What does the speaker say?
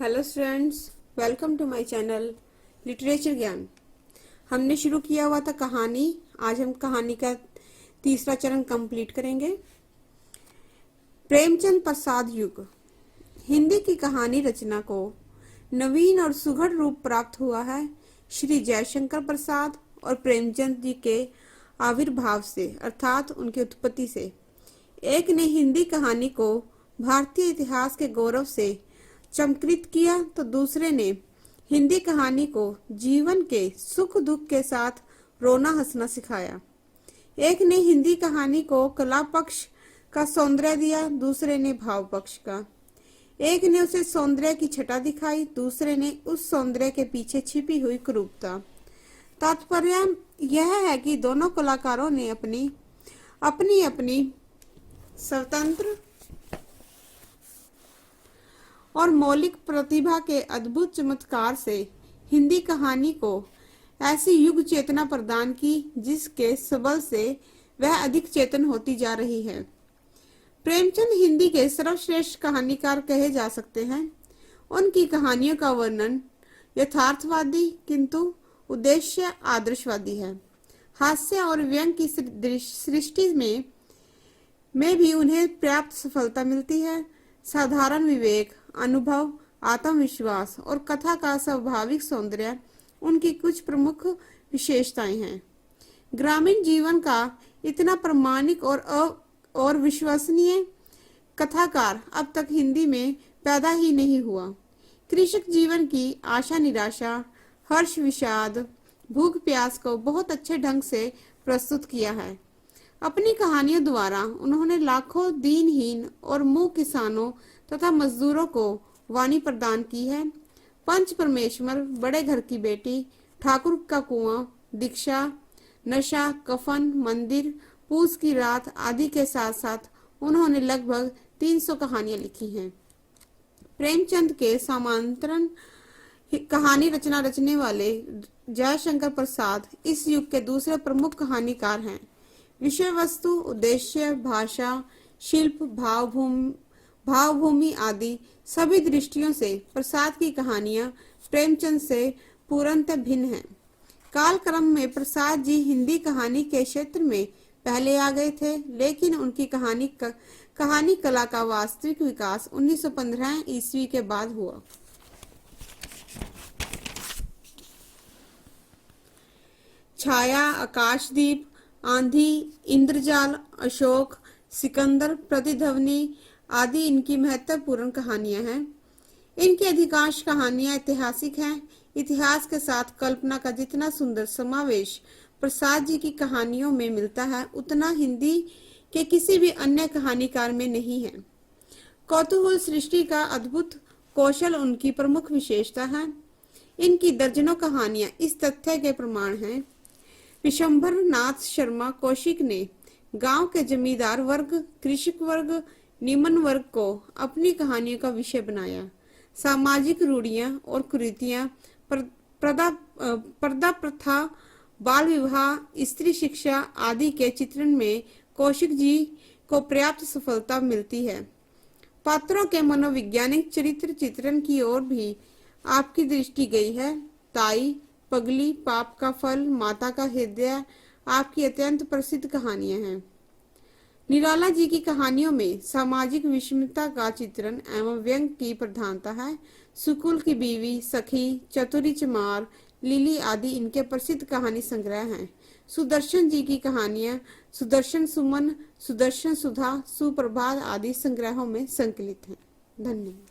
Hello students, welcome to my channel literature Gyan. हमने शुरू किया हुआ था कहानी। आज हम कहानी का तीसरा चरण कंप्लीट करेंगे। प्रेमचंद प्रसाद युग। हिंदी की कहानी रचना को नवीन और सुघड़ रूप प्राप्त हुआ है श्री जयशंकर प्रसाद और प्रेमचंद जी के आविर्भाव से, अर्थात उनकी उत्पत्ति से। एक ने हिंदी कहानी को भारतीय इतिहास के गौरव से चमत्कृत किया तो दूसरे ने हिंदी कहानी को जीवन के सुख दुख के साथ रोना हंसना सिखाया। एक ने हिंदी कहानी को कला पक्ष का सौंदर्य दिया, दूसरे ने भाव पक्ष का। एक ने उसे सौंदर्य की छटा दिखाई, दूसरे ने उस सौंदर्य के पीछे छिपी हुई कुरूपता। तात्पर्य यह है कि दोनों कलाकारों ने अपनी अपनी स्वतंत्र और मौलिक प्रतिभा के अद्भुत चमत्कार से हिंदी कहानी को ऐसी युग चेतना प्रदान की जिसके सबल से वह अधिक चेतन होती जा रही है। प्रेमचंद हिंदी के सर्वश्रेष्ठ कहानीकार कहे जा सकते हैं। उनकी कहानियों का वर्णन यथार्थवादी किंतु उद्देश्य आदर्शवादी है। हास्य और व्यंग की सृष्टि में भी उन्हें पर्याप्त सफलता मिलती है। साधारण विवेक, अनुभव, आत्मविश्वास और कथा का स्वाभाविक सौंदर्य उनकी कुछ प्रमुख विशेषताएं हैं। ग्रामीण जीवन का इतना प्रामाणिक और विश्वसनीय कथाकार अब तक हिंदी में पैदा ही नहीं हुआ। कृषक जीवन की आशा निराशा, हर्ष विषाद, भूख प्यास को बहुत अच्छे ढंग से प्रस्तुत किया है। अपनी कहानियों द्वारा उन्होंने लाखों दीनहीन और मूक किसानों तथा मजदूरों को वाणी प्रदान की है। पंच परमेश्वर, बड़े घर की बेटी, ठाकुर का कुआं, दीक्षा, नशा, कफन, मंदिर, पूस की रात आदि के साथ साथ उन्होंने लगभग 300 कहानियां लिखी हैं। प्रेमचंद के समांतरण कहानी रचना रचने वाले जयशंकर प्रसाद इस युग के दूसरे प्रमुख कहानीकार हैं। विषय वस्तु, उद्देश्य, भाषा, शिल्प, भावभूमि आदि सभी दृष्टियों से प्रसाद की कहानियां प्रेमचंद से पूर्णतः भिन्न हैं। कालक्रम में प्रसाद जी हिंदी कहानी के क्षेत्र में पहले आ गए थे, लेकिन उनकी कहानी कला का वास्तविक विकास 1915 ईस्वी के बाद हुआ। छाया, आकाशदीप, आंधी, इंद्रजाल, अशोक, सिकंदर, प्रतिध्वनि आदि इनकी महत्वपूर्ण कहानियां हैं। इनकी अधिकांश कहानियां ऐतिहासिक हैं। इतिहास के साथ कल्पना का जितना सुंदर समावेश प्रसाद जी की कहानियों में मिलता है, उतना हिंदी के किसी भी अन्य कहानीकार में नहीं है। कौतूहल सृष्टि का अद्भुत कौशल उनकी प्रमुख विशेषता है। इनकी दर्जनों कहानियां इस तथ्य के प्रमाण हैं। विशंभर नाथ शर्मा कौशिक ने गांव के जमींदार वर्ग, कृषक वर्ग, निम्न वर्ग को अपनी कहानियों का विषय बनाया। सामाजिक रूढ़ियां और कुरीतियां, पर्दा प्रथा, बाल विवाह, स्त्री शिक्षा आदि के चित्रण में कौशिक जी को पर्याप्त सफलता मिलती है। पात्रों के मनोवैज्ञानिक चरित्र चित्रण की ओर भी आपकी दृष्टि गई है। ताई, पगली, पाप का फल, माता का हृदय आपकी अत्यंत प्रसिद्ध कहानियां हैं। निराला जी की कहानियों में सामाजिक विषमता का चित्रण एवं व्यंग की प्रधानता है। सुकुल की बीवी, सखी, चतुरी चमार, लिली आदि इनके प्रसिद्ध कहानी संग्रह हैं। सुदर्शन जी की कहानियां सुदर्शन सुमन, सुदर्शन सुधा, सुप्रभात आदि संग्रहों में संकलित हैं। धन्यवाद।